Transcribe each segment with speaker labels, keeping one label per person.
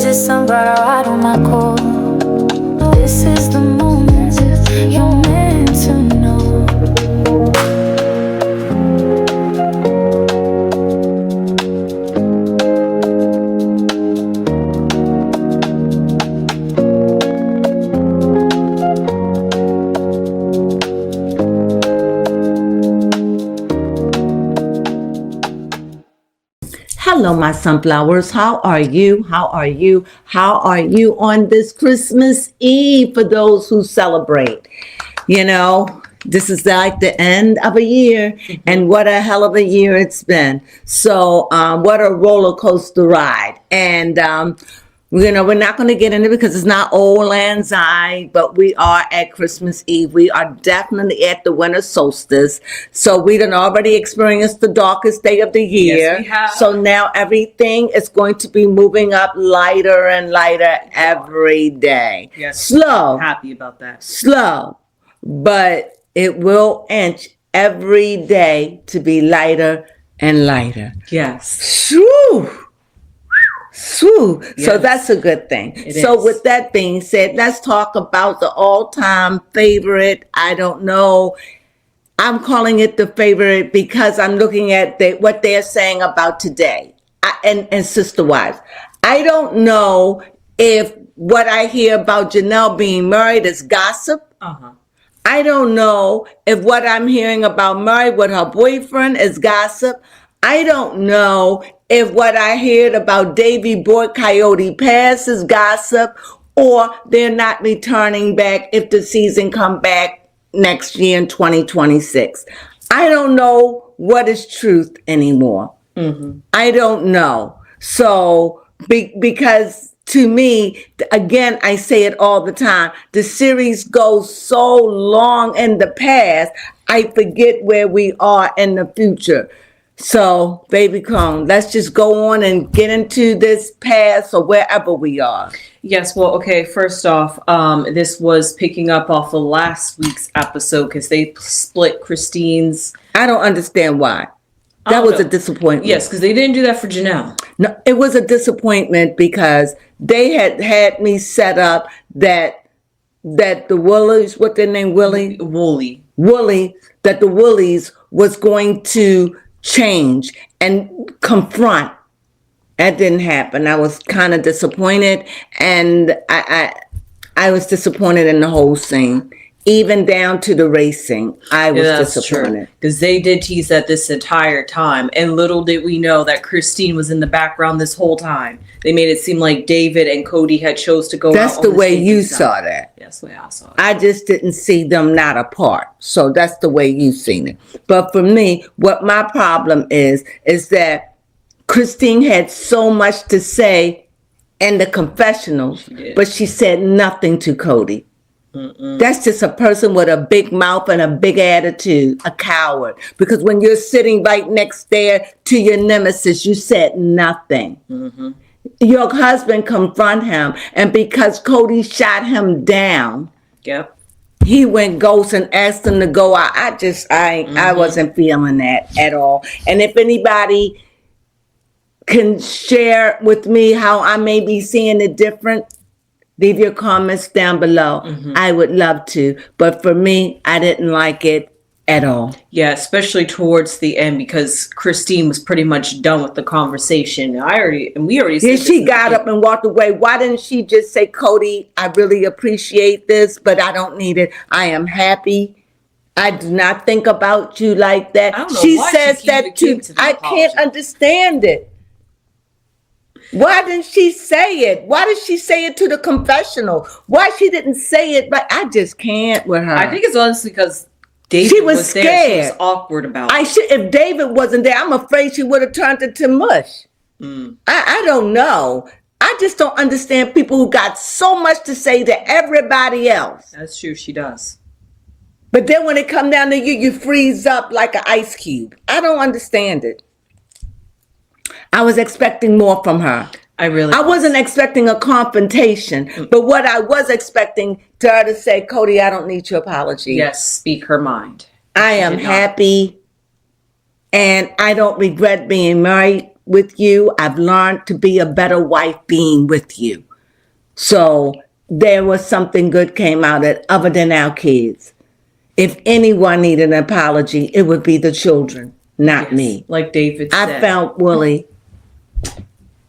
Speaker 1: Is it somebody right on my core? This is the moment you're meant to know.
Speaker 2: Hello, my sunflowers. How are you? How are you? How are you on this Christmas Eve for those who celebrate? You know, this is like the end of a year, and what a hell of a year it's been. So, what a roller coaster ride. And, we're not going to get into it because it's not Old Lang Syne, but we are at Christmas Eve. We are definitely at the winter solstice. So we done already experienced the darkest day of the year.
Speaker 3: Yes, we have.
Speaker 2: So now everything is going to be moving up lighter and lighter every day.
Speaker 3: Yes.
Speaker 2: Slow.
Speaker 3: I'm happy about that.
Speaker 2: Slow. But it will inch every day to be lighter and lighter.
Speaker 3: Yes.
Speaker 2: Whew. Whew.
Speaker 3: Yes.
Speaker 2: So that's a good thing. So with that being said, let's talk about the all-time favorite. I don't know. I'm calling it the favorite because I'm looking at what they're saying about today and sister wives. I don't know if what I hear about Janelle being married is gossip. I don't know if what I'm hearing about Murray with her boyfriend is gossip. I don't know if what I heard about Davy Boy Coyote Pass is gossip, or they're not returning back if the season come back next year in 2026. I don't know what is truth anymore. I don't know. So because to me, again, I say it all the time, the series goes so long in the past, I forget where we are in the future. So, baby Crone, let's just go on and get into this past or wherever we are.
Speaker 3: Yes, well, okay, first off, this was picking up off of last week's episode because they split Christine's...
Speaker 2: I don't understand why. That was a disappointment.
Speaker 3: Yes, because they didn't do that for Janelle.
Speaker 2: No, it was a disappointment because they had me set up that the Woolies, what their name, Woolly, that the Woolies was going to change and confront. That didn't happen. I was kind of disappointed, and I was disappointed in the whole scene, even down to the racing. I was disappointed
Speaker 3: because they did tease that this entire time, and little did we know that Christine was in the background this whole time. They made it seem like David and Kody had chose to go.
Speaker 2: That's
Speaker 3: out
Speaker 2: the way you saw that.
Speaker 3: That's the way I saw it.
Speaker 2: I just didn't see them not apart. So that's the way you've seen it. But for me, what my problem is that Christine had so much to say in the confessionals, but she said nothing to Kody. That's just a person with a big mouth and a big attitude, a coward. Because when you're sitting right next there to your nemesis, you said nothing. Your husband confront him, and because Kody shot him down, he went ghost and asked him to go out. I wasn't feeling that at all. And if anybody can share with me how I may be seeing it different, leave your comments down below. I would love to. But for me, I didn't like it at all.
Speaker 3: Yeah, especially towards the end, because Christine was pretty much done with the conversation. We already said
Speaker 2: she got up and walked away. Why didn't she just say, Kody, I really appreciate this, but I don't need it. I am happy. I do not think about you like that.
Speaker 3: I don't know
Speaker 2: she
Speaker 3: why
Speaker 2: says that too. I can't understand it. Why didn't she say it? Why did she say it to the confessional? Why she didn't say it? But I just can't with her.
Speaker 3: I think it's honestly because David
Speaker 2: she was scared.
Speaker 3: There. She was awkward about it.
Speaker 2: If David wasn't there, I'm afraid she would have turned it to mush. I don't know. I just don't understand people who got so much to say to everybody else.
Speaker 3: That's true. She does.
Speaker 2: But then when it come down to you, you freeze up like an ice cube. I don't understand it. I was expecting more from her. I wasn't expecting a confrontation, but what I was expecting to her to say, Kody, I don't need your apology.
Speaker 3: Yes, speak her mind.
Speaker 2: I am happy, and I don't regret being married with you. I've learned to be a better wife being with you. So there was something good came out of it other than our kids. If anyone needed an apology, it would be the children, not me.
Speaker 3: Like David said.
Speaker 2: I found Willie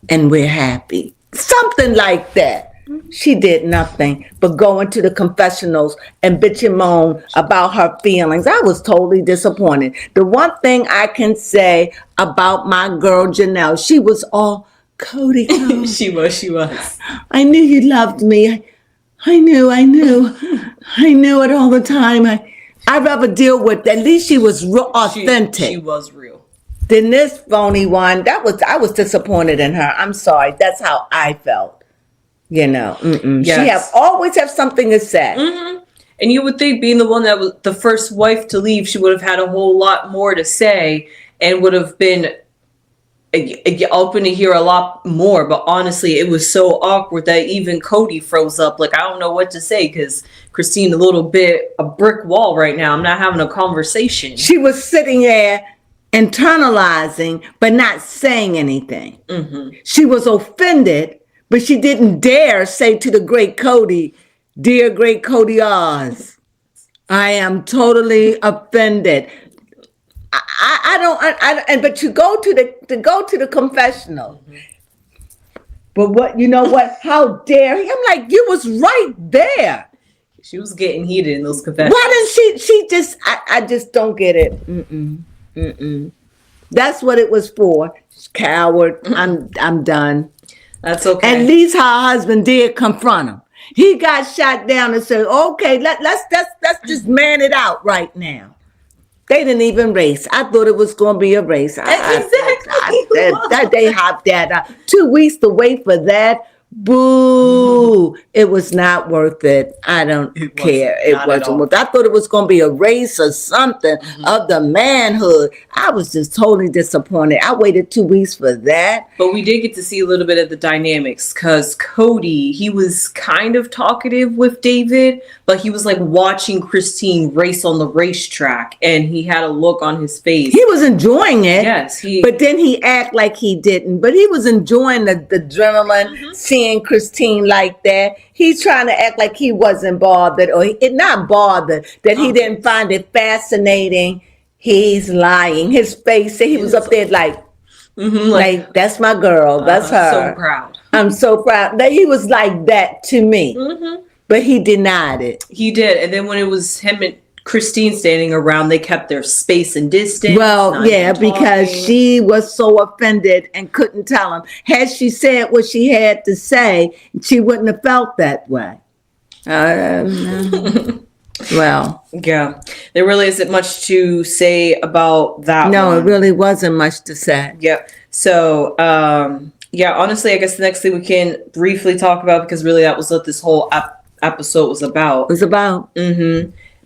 Speaker 2: and we're happy. Something like that. She did nothing but go into the confessionals and bitch and moan about her feelings. I was totally disappointed. The one thing I can say about my girl Janelle, she was all, Kody, come.
Speaker 3: She was.
Speaker 2: I knew you loved me. I knew it all the time. I'd rather deal with, at least she was authentic.
Speaker 3: She was real.
Speaker 2: Then this phony one, I was disappointed in her. I'm sorry. That's how I felt. You know,
Speaker 3: Yes.
Speaker 2: She always have something to say.
Speaker 3: Mm-hmm. And you would think, being the one that was the first wife to leave, she would have had a whole lot more to say and would have been open to hear a lot more. But honestly, it was so awkward that even Kody froze up. Like, I don't know what to say, because Christine, a little bit a brick wall right now. I'm not having a conversation.
Speaker 2: She was sitting there internalizing, but not saying anything. Mm-hmm. She was offended, but she didn't dare say to the great Kody, dear great Kody Oz, I am totally offended. But to go to the confessional. Mm-hmm. But what, you know what? How dare he? I'm like, you was right there.
Speaker 3: She was getting heated in those confessions.
Speaker 2: Why didn't she just, I just don't get it. That's what it was for. Coward. I'm done.
Speaker 3: That's okay.
Speaker 2: At least her husband did confront him. He got shot down and said, okay, let's just man it out right now. They didn't even race. I thought it was going to be a race. Exactly. They hopped that up. 2 weeks to wait for that. Boo. It was not worth it. I don't care. It wasn't worth it. I thought it was going to be a race or something of the manhood. I was just totally disappointed. I waited 2 weeks for that.
Speaker 3: But we did get to see a little bit of the dynamics, because Kody, he was kind of talkative with David, but he was like watching Christine race on the racetrack, and he had a look on his face.
Speaker 2: He was enjoying it.
Speaker 3: Yes.
Speaker 2: But then he acted like he didn't. But he was enjoying the adrenaline, seeing Christine like that. He's trying to act like he wasn't bothered, or not bothered, that he didn't find it fascinating. He's lying. His face said he was up there like that's my girl. That's her.
Speaker 3: So proud.
Speaker 2: I'm so proud. That he was like that to me. But he denied it.
Speaker 3: He did. And then when it was him and Christine standing around, they kept their space and distance.
Speaker 2: Well, yeah, because she was so offended and couldn't tell him. Had she said what she had to say, she wouldn't have felt that way. Well,
Speaker 3: yeah, there really isn't much to say about that.
Speaker 2: No,
Speaker 3: one.
Speaker 2: It really wasn't much to say.
Speaker 3: Yeah. So, yeah, honestly, I guess the next thing we can briefly talk about, because really that was what this whole episode was about.
Speaker 2: It was about.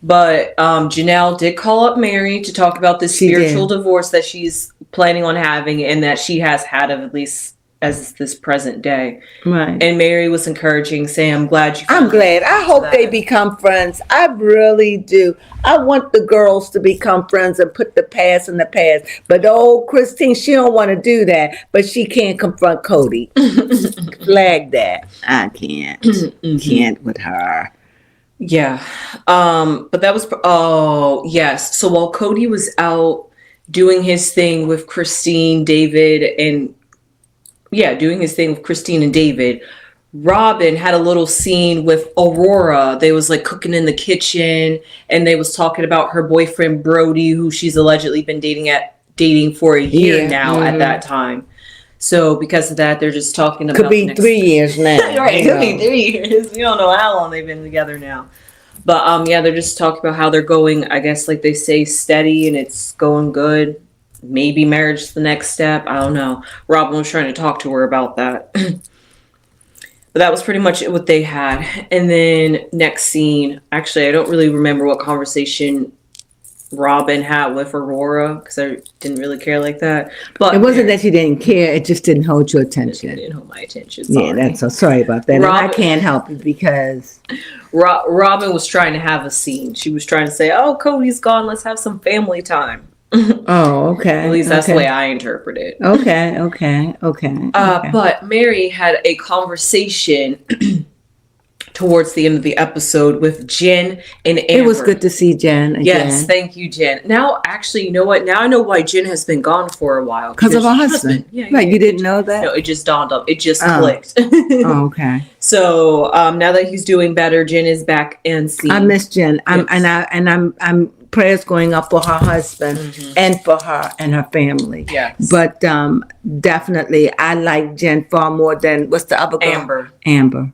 Speaker 3: But Janelle did call up Mary to talk about this spiritual divorce that she's planning on having, and that she has had of, at least as this present day.
Speaker 2: Right.
Speaker 3: And Mary was encouraging, saying, I'm glad.
Speaker 2: I hope they become friends. I really do. I want the girls to become friends and put the past in the past. But old Christine, she don't want to do that. But she can't confront Kody. Flag that. I can't. Can't with her.
Speaker 3: Yeah. But that was, yes. So while Kody was out doing his thing with Christine, David, Robin had a little scene with Aurora. They was like cooking in the kitchen, and they was talking about her boyfriend Brody, who she's allegedly been dating for a year now at that time. So because of that, they're just talking about...
Speaker 2: Could be 3 years now.
Speaker 3: Right, could be 3 years. We don't know how long they've been together now. But yeah, they're just talking about how they're going, I guess, like they say, steady, and it's going good. Maybe marriage is the next step. I don't know. Robin was trying to talk to her about that. But that was pretty much what they had. And then next scene, actually, I don't really remember what conversation Robin had with Aurora, because I didn't really care like that. But
Speaker 2: it wasn't that you didn't care; it just didn't hold your attention.
Speaker 3: It didn't hold my attention. Sorry.
Speaker 2: Yeah, that's so sorry about that. Robin, and I can't help it because
Speaker 3: Robin was trying to have a scene. She was trying to say, "Oh, Kody's gone. Let's have some family time."
Speaker 2: Oh, okay.
Speaker 3: At least that's the
Speaker 2: okay.
Speaker 3: way I interpret it.
Speaker 2: Okay.
Speaker 3: But Mary had a conversation towards the end of the episode with Jen and Amber.
Speaker 2: It was good to see Jen again.
Speaker 3: Yes, thank you, Jen. Now, actually, you know what? Now I know why Jen has been gone for a while.
Speaker 2: Because of her husband.
Speaker 3: Yeah,
Speaker 2: right, you didn't know that?
Speaker 3: No, it just dawned up. It just clicked.
Speaker 2: Oh, okay.
Speaker 3: So now that he's doing better, Jen is back and seen.
Speaker 2: I miss Jen. I'm prayers going up for her husband and for her and her family.
Speaker 3: Yes.
Speaker 2: But definitely, I like Jen far more than what's the other girl? Amber.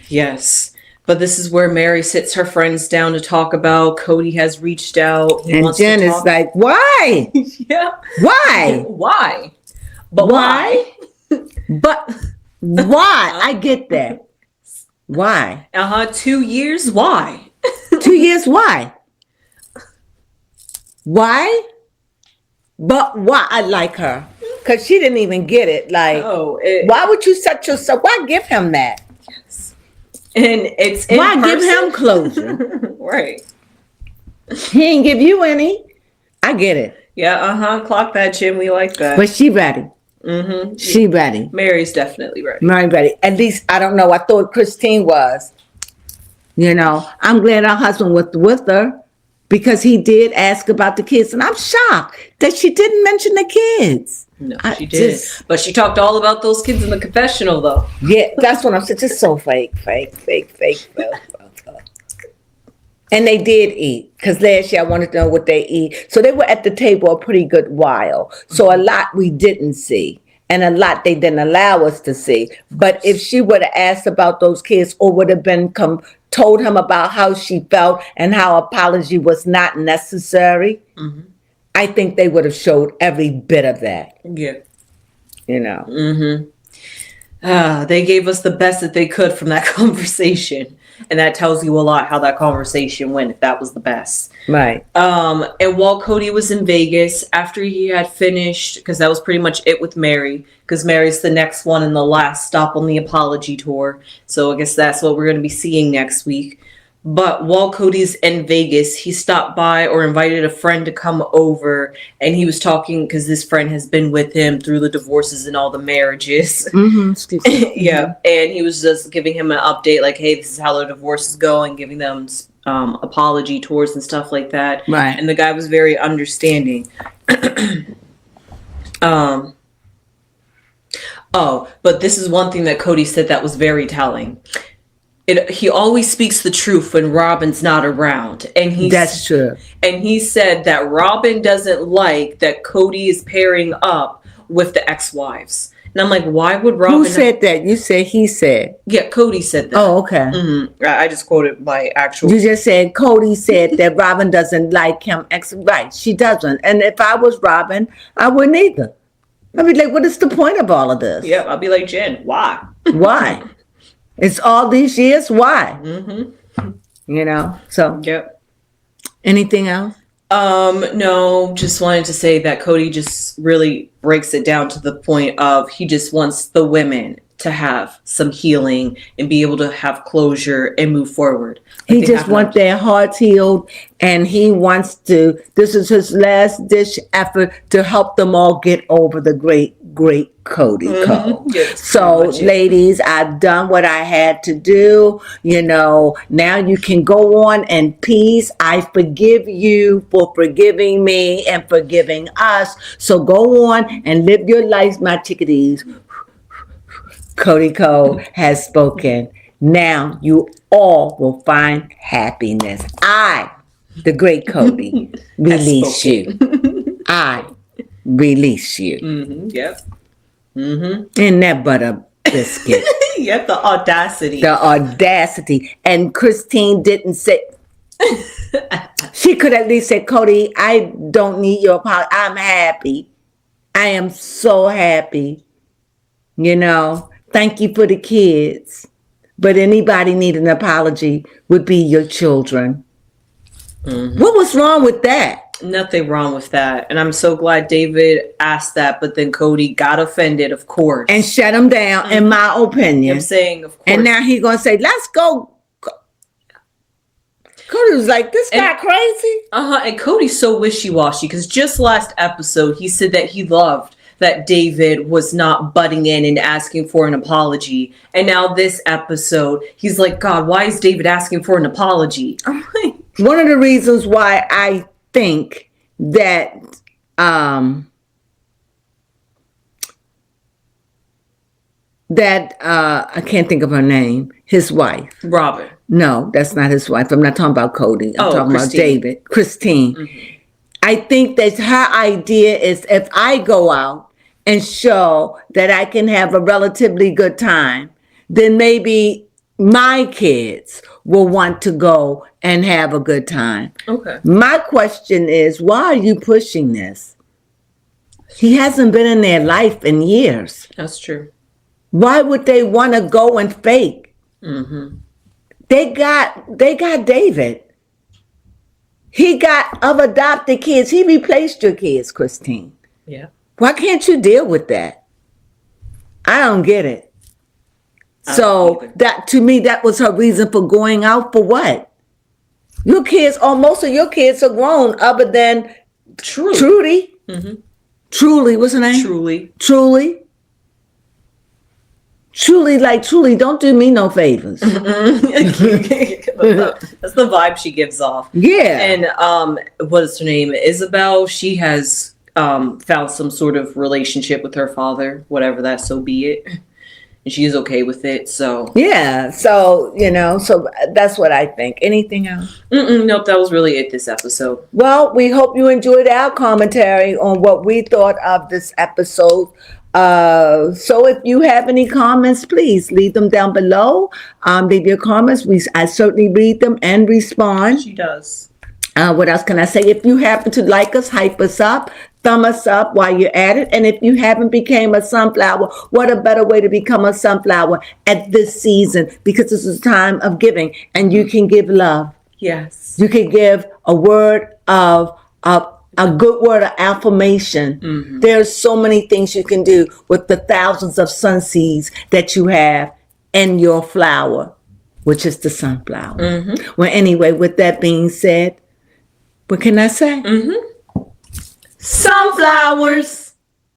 Speaker 3: Yes. But this is where Mary sits her friends down to talk about. Cody has reached out.
Speaker 2: And Jen is like, why?
Speaker 3: Yeah.
Speaker 2: Why?
Speaker 3: Why? But why?
Speaker 2: But why? I get that. Why?
Speaker 3: 2 years? Why?
Speaker 2: 2 years? Why? Why? But why? I like her. Because she didn't even get it. Like, why would you set yourself? Why give him that?
Speaker 3: Yes. And it's in
Speaker 2: why
Speaker 3: person?
Speaker 2: Give him closure?
Speaker 3: Right.
Speaker 2: He ain't give you any. I get it.
Speaker 3: Yeah, clock that, Jim. We like that.
Speaker 2: But she ready. She ready.
Speaker 3: Mary's definitely ready.
Speaker 2: Mary ready. At least, I don't know. I thought Christine was. You know, I'm glad her husband was with her because he did ask about the kids. And I'm shocked that she didn't mention the kids.
Speaker 3: No, she did. But she talked all about those kids in the confessional, though.
Speaker 2: Yeah, that's what I'm saying. Just so fake. And they did eat, because last year I wanted to know what they eat. So they were at the table a pretty good while. So a lot we didn't see, and a lot they didn't allow us to see. But if she would have asked about those kids, or would have been told him about how she felt and how apology was not necessary, I think they would have showed every bit of that.
Speaker 3: Yeah.
Speaker 2: You know.
Speaker 3: They gave us the best that they could from that conversation. And that tells you a lot how that conversation went, if that was the best.
Speaker 2: Right.
Speaker 3: And while Cody was in Vegas, after he had finished, because that was pretty much it with Mary, because Mary's the next one and the last stop on the apology tour. So I guess that's what we're going to be seeing next week. But while Cody's in Vegas, he stopped by or invited a friend to come over. And he was talking because this friend has been with him through the divorces and all the marriages.
Speaker 2: Excuse me.
Speaker 3: Yeah. And he was just giving him an update like, hey, this is how the divorce is going, giving them apology tours and stuff like that.
Speaker 2: Right.
Speaker 3: And the guy was very understanding. But this is one thing that Cody said that was very telling. He always speaks the truth when Robin's not around. And
Speaker 2: that's true.
Speaker 3: And he said that Robin doesn't like that Cody is pairing up with the ex-wives. And I'm like, why would Robin...
Speaker 2: Who said that? You said he said.
Speaker 3: Yeah, Cody said that.
Speaker 2: Oh, okay.
Speaker 3: I just quoted my actual...
Speaker 2: You just said Cody said that Robin doesn't like him. Right, she doesn't. And if I was Robin, I wouldn't either. I'd be like, what is the point of all of this?
Speaker 3: Yeah, I'll be like, Jen, why?
Speaker 2: Why? It's all these years. Why? You know. So.
Speaker 3: Yep.
Speaker 2: Anything else?
Speaker 3: No. Just wanted to say that Cody just really breaks it down to the point of he just wants the women to have some healing and be able to have closure and move forward.
Speaker 2: He just wants their hearts healed, and he wants to. This is his last ditch effort to help them all get over the great Kody Cole.
Speaker 3: Yes,
Speaker 2: so, ladies, I've done what I had to do. You know, now you can go on in peace. I forgive you for forgiving me and forgiving us. So go on and live your life, my chickadees. Kody Cole has spoken. Now you all will find happiness. I, the great Kody, release you. I release you.
Speaker 3: Yep.
Speaker 2: And that butter biscuit.
Speaker 3: Yep, the audacity.
Speaker 2: The audacity. And Christine didn't say... She could at least say, Kody, I don't need your apology. I'm happy. I am so happy. You know, thank you for the kids. But anybody need an apology would be your children. What was wrong with that?
Speaker 3: Nothing wrong with that. And I'm so glad David asked that, but then Kody got offended, of course.
Speaker 2: And shut him down, in my opinion.
Speaker 3: I'm saying, of course.
Speaker 2: And now he's going to say, let's go. Kody was like, this guy crazy.
Speaker 3: And Kody's so wishy-washy because just last episode he said that he loved that David was not butting in and asking for an apology, and now this episode he's like, God, why is David asking for an apology? I'm like,
Speaker 2: one of the reasons why I think that I can't think of her name, his wife.
Speaker 3: Robin.
Speaker 2: No, that's not his wife. I'm not talking about Kody. I'm talking
Speaker 3: Christine.
Speaker 2: about David. Christine.
Speaker 3: Mm-hmm.
Speaker 2: I think that her idea is if I go out and show that I can have a relatively good time, then maybe my kids will want to go and have a good time.
Speaker 3: Okay.
Speaker 2: My question is, why are you pushing this? He hasn't been in their life in years.
Speaker 3: That's true.
Speaker 2: Why would they want to go and fake?
Speaker 3: Mm-hmm.
Speaker 2: They got David. He got of adopted kids. He replaced your kids, Christine.
Speaker 3: Yeah.
Speaker 2: Why can't you deal with that? I don't get it. So that, to me, that was her reason for going out. For what? Your kids, or most of your kids are grown, other than Trudy.
Speaker 3: Mm-hmm.
Speaker 2: Truly, what's her name? Truly, don't do me no favors.
Speaker 3: That's the vibe she gives off.
Speaker 2: Yeah.
Speaker 3: And what is her name? Isabel. She has found some sort of relationship with her father, whatever that, so be it. And she's okay with it. So
Speaker 2: yeah. So so that's what I think. Anything else?
Speaker 3: Nope. That was really it this episode.
Speaker 2: Well, we hope you enjoyed our commentary on what we thought of this episode. So if you have any comments, please leave them down below. Leave your comments. I certainly read them and respond.
Speaker 3: She does.
Speaker 2: What else can I say? If you happen to like us, hype us up, thumb us up while you're at it. And if you haven't become a sunflower, what a better way to become a sunflower at this season, because this is a time of giving and you can give love.
Speaker 3: Yes.
Speaker 2: You can give a word of a good word of affirmation.
Speaker 3: Mm-hmm.
Speaker 2: There's so many things you can do with the thousands of sun seeds that you have in your flower, which is the sunflower.
Speaker 3: Mm-hmm.
Speaker 2: Well, anyway, with that being said, what can I say?
Speaker 3: Mm-hmm. Sunflowers.